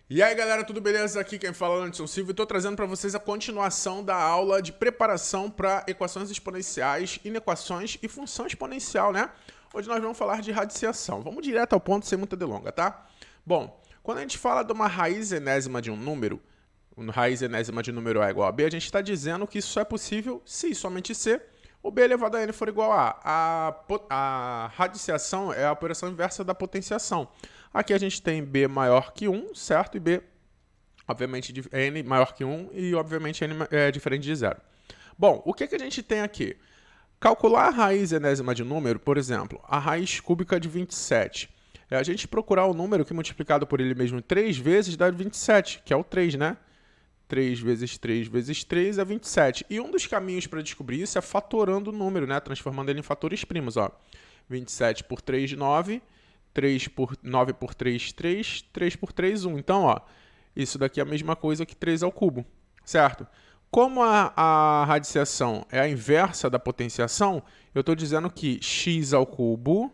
E aí galera, tudo beleza? Aqui quem fala é o Anderson Silva e estou trazendo para vocês a continuação da aula de preparação para equações exponenciais, inequações e função exponencial, né? Hoje nós vamos falar de radiciação. Vamos direto ao ponto sem muita delonga, tá? Bom, quando a gente fala de uma raiz enésima de um número, raiz enésima de número A igual a B, a gente está dizendo que isso só é possível se e somente se o B elevado a n for igual a A. A radiciação é a operação inversa da potenciação. Aqui a gente tem B maior que 1, certo? E B, obviamente, N maior que 1 e, obviamente, N é diferente de 0. Bom, o que a gente tem aqui? Calcular a raiz enésima de número, por exemplo, a raiz cúbica de 27. É a gente procurar o número que multiplicado por ele mesmo 3 vezes dá 27, que é o 3, né? 3 vezes 3 vezes 3 é 27. E um dos caminhos para descobrir isso é fatorando o número, né? Transformando ele em fatores primos, ó. 27 por 3, 9. 3 por 9 por 3, 3. 3 por 3, 1. Então, ó, isso daqui é a mesma coisa que 3 ao cubo, certo? Como a radiciação é a inversa da potenciação, eu estou dizendo que x ao cubo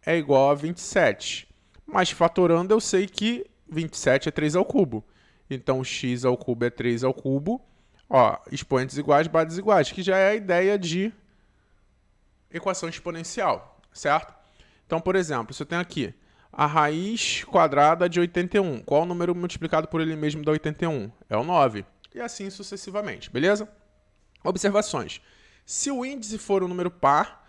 é igual a 27. Mas fatorando, eu sei que 27 é 3 ao cubo. Então, x ao cubo é 3 ao cubo. Ó, expoentes iguais, bases iguais, que já é a ideia de equação exponencial, certo? Então, por exemplo, se eu tenho aqui a raiz quadrada de 81, qual o número multiplicado por ele mesmo dá 81? É o 9. E assim sucessivamente, beleza? Observações. Se o índice for um número par,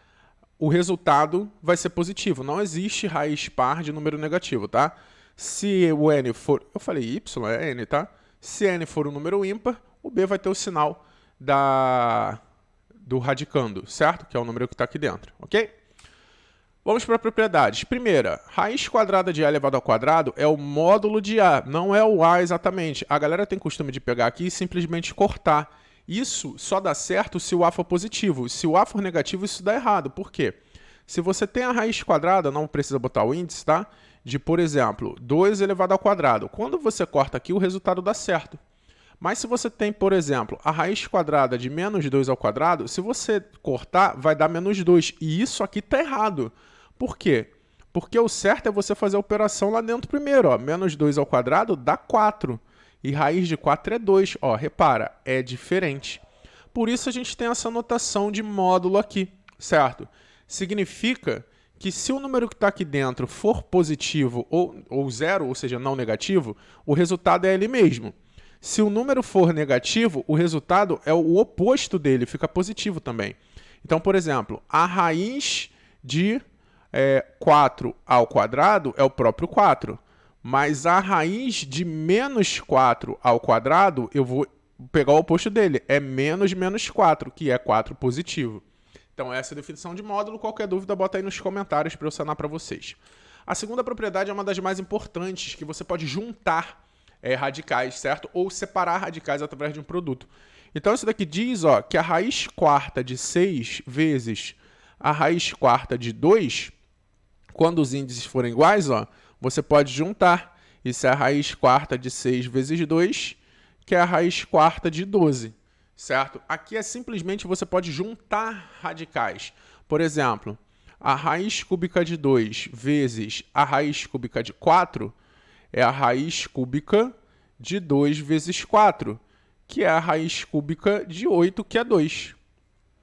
o resultado vai ser positivo. Não existe raiz par de número negativo, tá? Se o n for... Eu falei y, é n, tá? Se n for um número ímpar, o b vai ter o sinal do radicando, certo? Que é o número que está aqui dentro, ok? Vamos para propriedades. Primeira, raiz quadrada de A elevado ao quadrado é o módulo de A, não é o A exatamente. A galera tem costume de pegar aqui e simplesmente cortar. Isso só dá certo se o A for positivo. Se o A for negativo, isso dá errado. Por quê? Se você tem a raiz quadrada, não precisa botar o índice, tá? De, por exemplo, 2 elevado ao quadrado. Quando você corta aqui, o resultado dá certo. Mas se você tem, por exemplo, a raiz quadrada de menos 2 ao quadrado, se você cortar, vai dar menos 2. E isso aqui está errado. Por quê? Porque o certo é você fazer a operação lá dentro primeiro. Ó. Menos 2 ao quadrado dá 4. E raiz de 4 é 2. Ó, repara, é diferente. Por isso a gente tem essa notação de módulo aqui, certo? Significa que se o número que está aqui dentro for positivo ou zero, ou seja, não negativo, o resultado é ele mesmo. Se o número for negativo, o resultado é o oposto dele, fica positivo também. Então, por exemplo, a raiz de 4 ao quadrado é o próprio 4. Mas a raiz de menos 4 ao quadrado, eu vou pegar o oposto dele. É menos 4, que é 4 positivo. Então, essa é a definição de módulo. Qualquer dúvida, bota aí nos comentários para eu sanar para vocês. A segunda propriedade é uma das mais importantes, que você pode juntar radicais, certo? Ou separar radicais através de um produto. Então, isso daqui diz que a raiz quarta de 6 vezes a raiz quarta de 2, quando os índices forem iguais, você pode juntar. Isso é a raiz quarta de 6 vezes 2, que é a raiz quarta de 12, certo? Aqui é simplesmente você pode juntar radicais. Por exemplo, a raiz cúbica de 2 vezes a raiz cúbica de 4 é a raiz cúbica de 2 vezes 4, que é a raiz cúbica de 8, que é 2,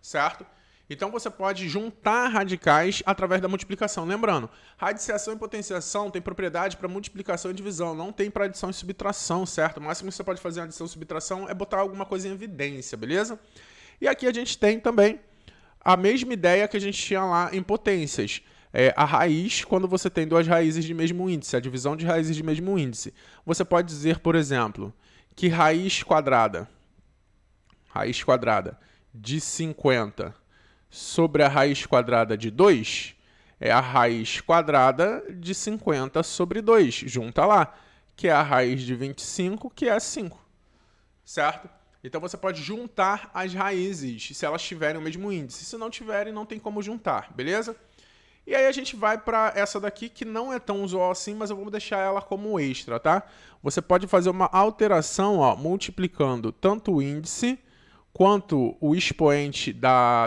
certo? Então, você pode juntar radicais através da multiplicação. Lembrando, radiciação e potenciação tem propriedade para multiplicação e divisão, não tem para adição e subtração, certo? O máximo que você pode fazer em adição e subtração é botar alguma coisa em evidência, beleza? E aqui a gente tem também a mesma ideia que a gente tinha lá em potências. A raiz, quando você tem duas raízes de mesmo índice, a divisão de raízes de mesmo índice. Você pode dizer, por exemplo, que raiz quadrada de 50 sobre a raiz quadrada de 2 é a raiz quadrada de 50 sobre 2. Junta lá, que é a raiz de 25, que é 5. Certo? Então, você pode juntar as raízes se elas tiverem o mesmo índice. Se não tiverem, não tem como juntar, beleza? E aí a gente vai para essa daqui, que não é tão usual assim, mas eu vou deixar ela como extra, tá? Você pode fazer uma alteração, multiplicando tanto o índice quanto o expoente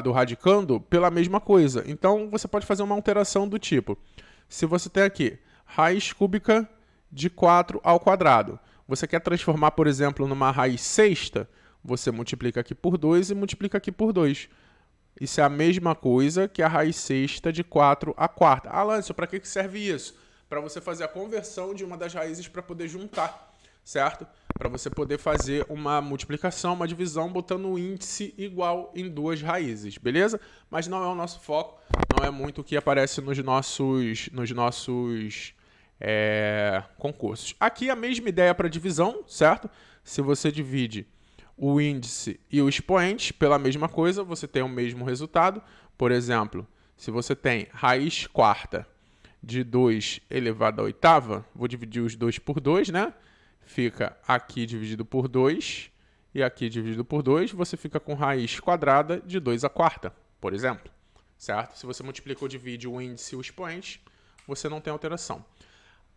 do radicando pela mesma coisa. Então, você pode fazer uma alteração do tipo, se você tem aqui raiz cúbica de 4 ao quadrado. Você quer transformar, por exemplo, numa raiz sexta? Você multiplica aqui por 2 e multiplica aqui por 2. Isso é a mesma coisa que a raiz sexta de 4 à quarta. Ah, Lâncio, para que serve isso? Para você fazer a conversão de uma das raízes para poder juntar, certo? Para você poder fazer uma multiplicação, uma divisão, botando um índice igual em duas raízes, beleza? Mas não é o nosso foco, não é muito o que aparece nos nossos concursos. Aqui a mesma ideia para divisão, certo? Se você divide o índice e o expoente pela mesma coisa, você tem o mesmo resultado. Por exemplo, se você tem raiz quarta de 2 elevado à oitava, vou dividir os 2 por 2, né? Fica aqui dividido por 2 e aqui dividido por 2, você fica com raiz quadrada de 2 à quarta, por exemplo, certo? Se você multiplica ou divide o índice e o expoente, você não tem alteração.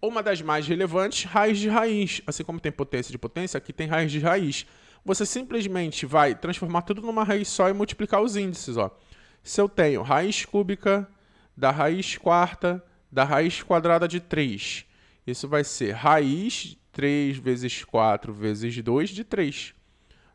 Uma das mais relevantes, raiz de raiz. Assim como tem potência de potência, aqui tem raiz de raiz. Você simplesmente vai transformar tudo numa raiz só e multiplicar os índices. Ó. Se eu tenho raiz cúbica da raiz quarta da raiz quadrada de 3, isso vai ser raiz 3 vezes 4 vezes 2 de 3.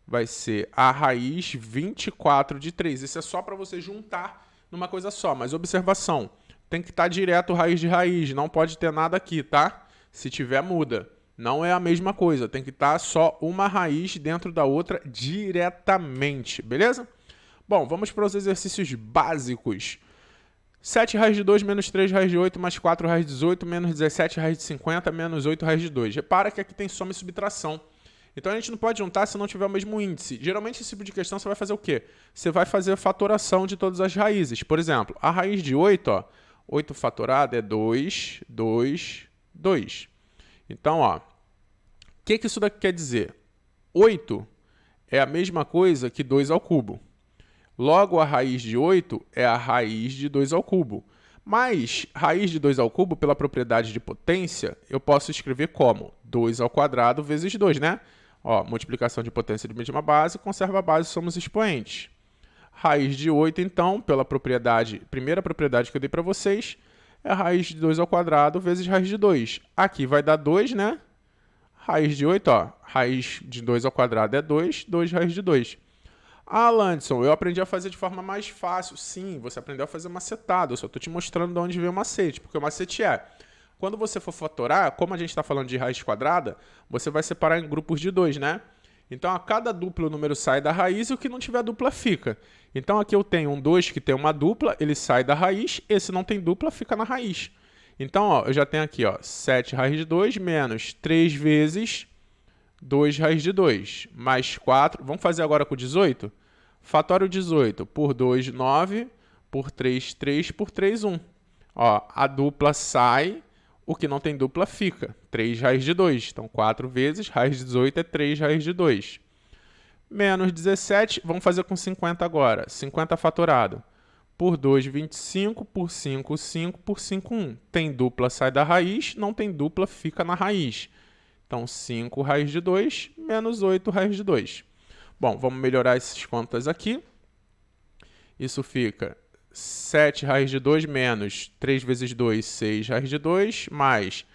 Vai ser a raiz 24 de 3. Isso é só para você juntar numa coisa só. Mas observação, tem que estar direto raiz de raiz, não pode ter nada aqui, tá? Se tiver, muda. Não é a mesma coisa, tem que estar só uma raiz dentro da outra diretamente, beleza? Bom, vamos para os exercícios básicos. 7 raiz de 2 menos 3 raiz de 8 mais 4 raiz de 18 menos 17 raiz de 50 menos 8 raiz de 2. Repara que aqui tem soma e subtração. Então a gente não pode juntar se não tiver o mesmo índice. Geralmente esse tipo de questão você vai fazer o quê? Você vai fazer a fatoração de todas as raízes. Por exemplo, a raiz de 8, ó, 8 fatorado é 2, 2, 2. Então, ó, o que isso daqui quer dizer? 8 é a mesma coisa que 2 ao cubo. Logo, a raiz de 8 é a raiz de 2 ao cubo. Mas, raiz de 2 ao cubo, pela propriedade de potência, eu posso escrever como 2 ao quadrado vezes 2, né? Ó, multiplicação de potência de mesma base, conserva a base, somos expoentes. Raiz de 8, então, pela propriedade, primeira propriedade que eu dei para vocês, é a raiz de 2 ao quadrado vezes raiz de 2. Aqui vai dar 2, né? Raiz de 8, ó, raiz de 2 ao quadrado é 2, 2 raiz de 2. Ah, Landson, eu aprendi a fazer de forma mais fácil. Sim, você aprendeu a fazer macetado. Eu só estou te mostrando de onde vem o macete, porque o macete é... Quando você for fatorar, como a gente está falando de raiz quadrada, você vai separar em grupos de 2, né? Então, a cada dupla o número sai da raiz e o que não tiver dupla fica. Então, aqui eu tenho um 2 que tem uma dupla, ele sai da raiz, esse não tem dupla, fica na raiz. Então, ó, eu já tenho aqui, ó, 7 raiz de 2 menos 3 vezes 2 raiz de 2, mais 4. Vamos fazer agora com 18? Fatório 18 por 2, 9, por 3, 3, por 3, 1. Ó, a dupla sai, o que não tem dupla fica. 3 raiz de 2. Então, 4 vezes, raiz de 18 é 3 raiz de 2. Menos 17, vamos fazer com 50 agora. 50 fatorado. Por 2, 25, por 5, 5, por 5, 1. Tem dupla, sai da raiz, não tem dupla, fica na raiz. Então, 5 raiz de 2 menos 8 raiz de 2. Bom, vamos melhorar essas contas aqui. Isso fica 7 raiz de 2 menos 3 vezes 2, 6 raiz de 2, mais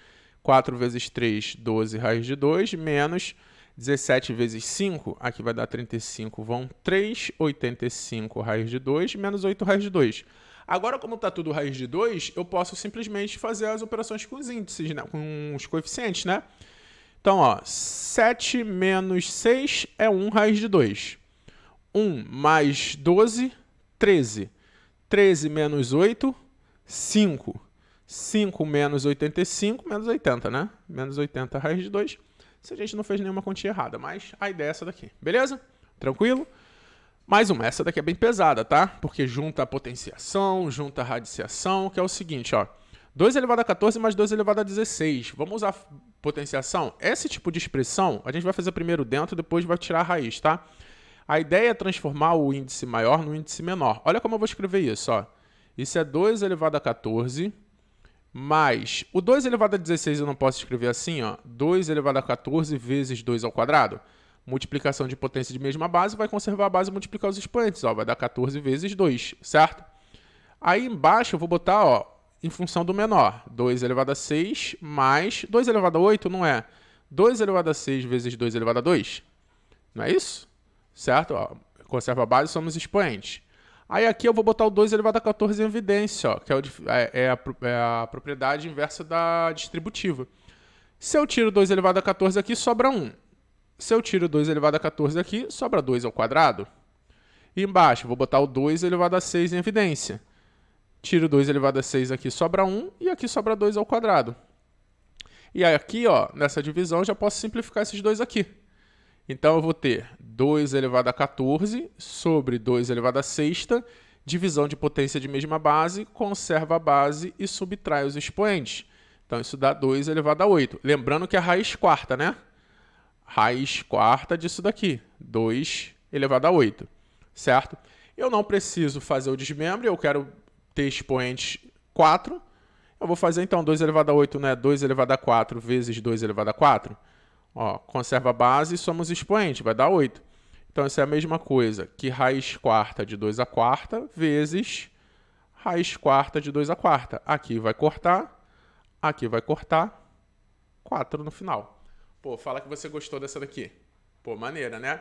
4 vezes 3, 12 raiz de 2, menos 17 vezes 5, aqui vai dar 35, vão 3, 85 raiz de 2, menos 8 raiz de 2. Agora, como está tudo raiz de 2, eu posso simplesmente fazer as operações com os índices, né? Com os coeficientes, né? Então, ó, 7 menos 6 é 1 raiz de 2. 1 mais 12, 13. 13 menos 8, 5. 5 menos 85, menos 80, né? Menos 80 raiz de 2. Se a gente não fez nenhuma continha errada, mas a ideia é essa daqui. Beleza? Tranquilo? Mais uma. Essa daqui é bem pesada, tá? Porque junta a potenciação, junta a radiciação, que é o seguinte, ó. 2 elevado a 14 mais 2 elevado a 16. Vamos usar potenciação? Esse tipo de expressão, a gente vai fazer primeiro dentro, depois vai tirar a raiz, tá? A ideia é transformar o índice maior no índice menor. Olha como eu vou escrever isso, ó. Isso é 2 elevado a 14 mais... O 2 elevado a 16 eu não posso escrever assim, ó. 2 elevado a 14 vezes 2 ao quadrado. Multiplicação de potência de mesma base, vai conservar a base e multiplicar os expoentes, ó. Vai dar 14 vezes 2, certo? Aí embaixo eu vou botar, ó, em função do menor. 2 elevado a 6 mais 2 elevado a 8, não é? 2 elevado a 6 vezes 2 elevado a 2? Não é isso? Certo? Ó, conserva a base, somos expoentes. Aí aqui eu vou botar o 2 elevado a 14 em evidência, ó, que é a propriedade inversa da distributiva. Se eu tiro 2 elevado a 14 aqui, sobra 1. Se eu tiro 2 elevado a 14 aqui, sobra 2 ao quadrado. E embaixo, vou botar o 2 elevado a 6 em evidência. Tiro 2 elevado a 6 aqui, sobra 1, e aqui sobra 2 ao quadrado. E aí aqui, ó, nessa divisão, eu já posso simplificar esses dois aqui. Então, eu vou ter 2 elevado a 14 sobre 2 elevado a sexta, divisão de potência de mesma base, conserva a base e subtrai os expoentes. Então, isso dá 2 elevado a 8. Lembrando que é a raiz quarta, né? Raiz quarta disso daqui, 2 elevado a 8, certo? Eu não preciso fazer o desmembre, eu quero ter expoentes 4. Eu vou fazer, então, 2 elevado a 8, né? 2 elevado a 4 vezes 2 elevado a 4. Ó, conserva a base e somos expoente, vai dar 8. Então, isso é a mesma coisa que raiz quarta de 2 a quarta vezes raiz quarta de 2 a quarta. Aqui vai cortar, 4 no final. Pô, fala que você gostou dessa daqui. Pô, maneira, né?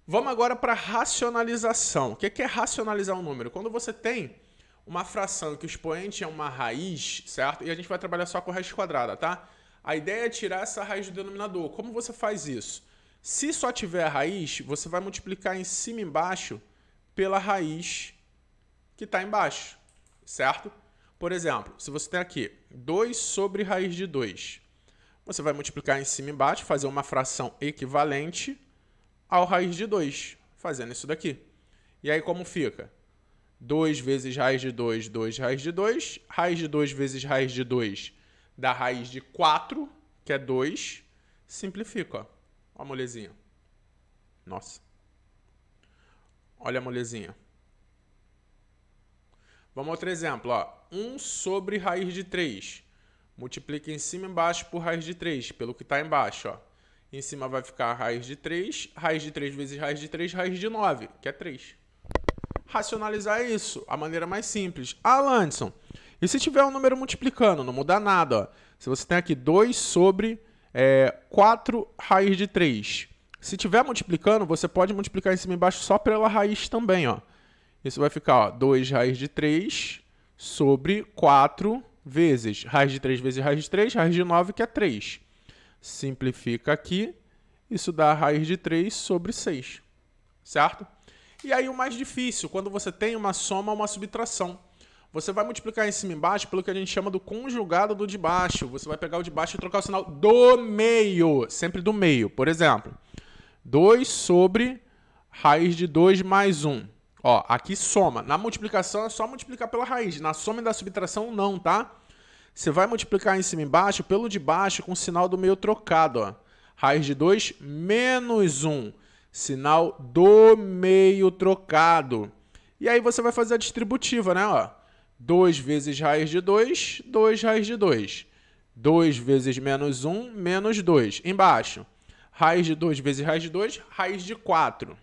Vamos agora para racionalização. O que é racionalizar um número? Quando você tem uma fração que o expoente é uma raiz, certo? E a gente vai trabalhar só com raiz quadrada, tá? A ideia é tirar essa raiz do denominador. Como você faz isso? Se só tiver a raiz, você vai multiplicar em cima e embaixo pela raiz que está embaixo, certo? Por exemplo, se você tem aqui 2 sobre raiz de 2, você vai multiplicar em cima e embaixo, fazer uma fração equivalente ao raiz de 2, fazendo isso daqui. E aí como fica? 2 vezes raiz de 2, 2 raiz de 2. Raiz de 2 vezes raiz de 2 dá raiz de 4, que é 2. Simplifica, ó. Ó a molezinha. Nossa. Olha a molezinha. Vamos a outro exemplo, ó. 1 sobre raiz de 3. Multiplica em cima e embaixo por raiz de 3, pelo que está embaixo, ó. Em cima vai ficar raiz de 3 vezes raiz de 3, raiz de 9, que é 3. Racionalizar isso, a maneira mais simples. Ah, Landson, e se tiver um número multiplicando? Não muda nada, ó. Se você tem aqui 2 sobre 4 raiz de 3. Se tiver multiplicando, você pode multiplicar em cima e embaixo só pela raiz também, ó. Isso vai ficar, ó, 2 raiz de 3 sobre 4 vezes raiz de 3 vezes raiz de 3, raiz de 9, que é 3. Simplifica aqui, isso dá raiz de 3 sobre 6, certo? E aí o mais difícil, quando você tem uma soma ou uma subtração. Você vai multiplicar em cima e embaixo pelo que a gente chama do conjugado do de baixo. Você vai pegar o de baixo e trocar o sinal do meio, sempre do meio. Por exemplo, 2 sobre raiz de 2 mais 1. Ó, aqui soma. Na multiplicação é só multiplicar pela raiz. Na soma e da subtração não, tá? Você vai multiplicar em cima e embaixo pelo de baixo com o sinal do meio trocado, ó. Raiz de 2 menos 1. Sinal do meio trocado. E aí você vai fazer a distributiva, né? Ó. 2 vezes raiz de 2, 2 raiz de 2. 2 vezes menos 1, menos 2. Embaixo, raiz de 2 vezes raiz de 2, raiz de 4.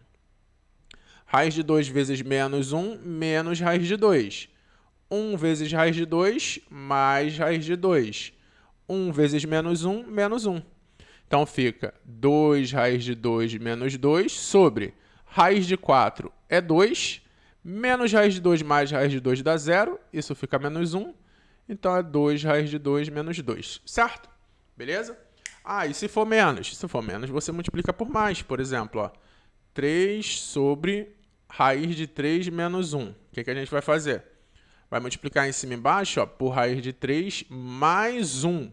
Raiz de 2 vezes menos 1, menos raiz de 2. 1 vezes raiz de 2, mais raiz de 2. 1 vezes menos 1, menos 1. Então, fica 2 raiz de 2 menos 2 sobre raiz de 4 é 2, menos raiz de 2 mais raiz de 2 dá 0, isso fica menos 1. Então, é 2 raiz de 2 menos 2, certo? Beleza? Ah, e se for menos? Se for menos, você multiplica por mais. Por exemplo, ó, 3 sobre raiz de 3 menos 1. O que a gente vai fazer? Vai multiplicar em cima e embaixo, ó, por raiz de 3 mais 1.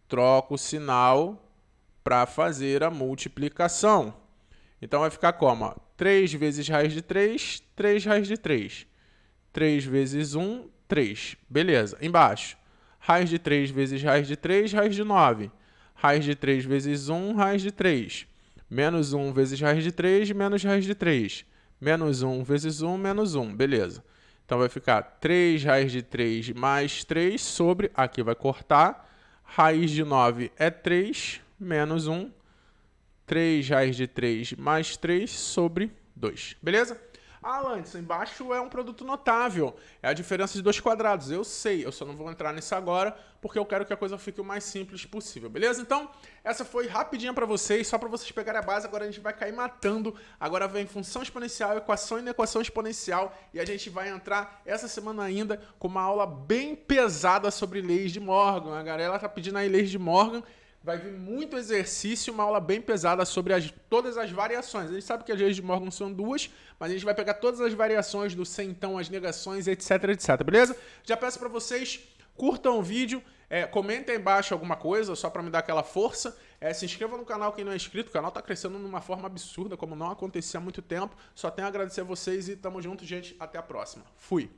Troca o sinal para fazer a multiplicação. Então, vai ficar como? Ó, 3 vezes raiz de 3, 3 raiz de 3. 3 vezes 1, 3. Beleza. Embaixo, raiz de 3 vezes raiz de 3, raiz de 9. Raiz de 3 vezes 1, raiz de 3. Menos 1 vezes raiz de 3, menos raiz de 3. Menos 1 vezes 1, menos 1. Beleza. Então, vai ficar 3 raiz de 3 mais 3 sobre, aqui vai cortar, raiz de 9 é 3, menos 1, 3 raiz de 3 mais 3 sobre 2. Beleza? Ah, Landson, embaixo é um produto notável. É a diferença de 2 quadrados. Eu sei, eu só não vou entrar nisso agora, porque eu quero que a coisa fique o mais simples possível, beleza? Então, essa foi rapidinha para vocês, só para vocês pegarem a base. Agora a gente vai cair matando. Agora vem função exponencial, equação e inequação exponencial. E a gente vai entrar essa semana ainda com uma aula bem pesada sobre leis de Morgan. A galera tá pedindo aí leis de Morgan. Vai vir muito exercício, uma aula bem pesada sobre todas as variações. A gente sabe que as leis de Morgan são 2, mas a gente vai pegar todas as variações do centão, as negações, etc, etc, beleza? Já peço para vocês, curtam o vídeo, comentem aí embaixo alguma coisa, só para me dar aquela força. Se inscreva no canal quem não é inscrito, o canal está crescendo de uma forma absurda, como não acontecia há muito tempo. Só tenho a agradecer a vocês e tamo junto, gente. Até a próxima. Fui!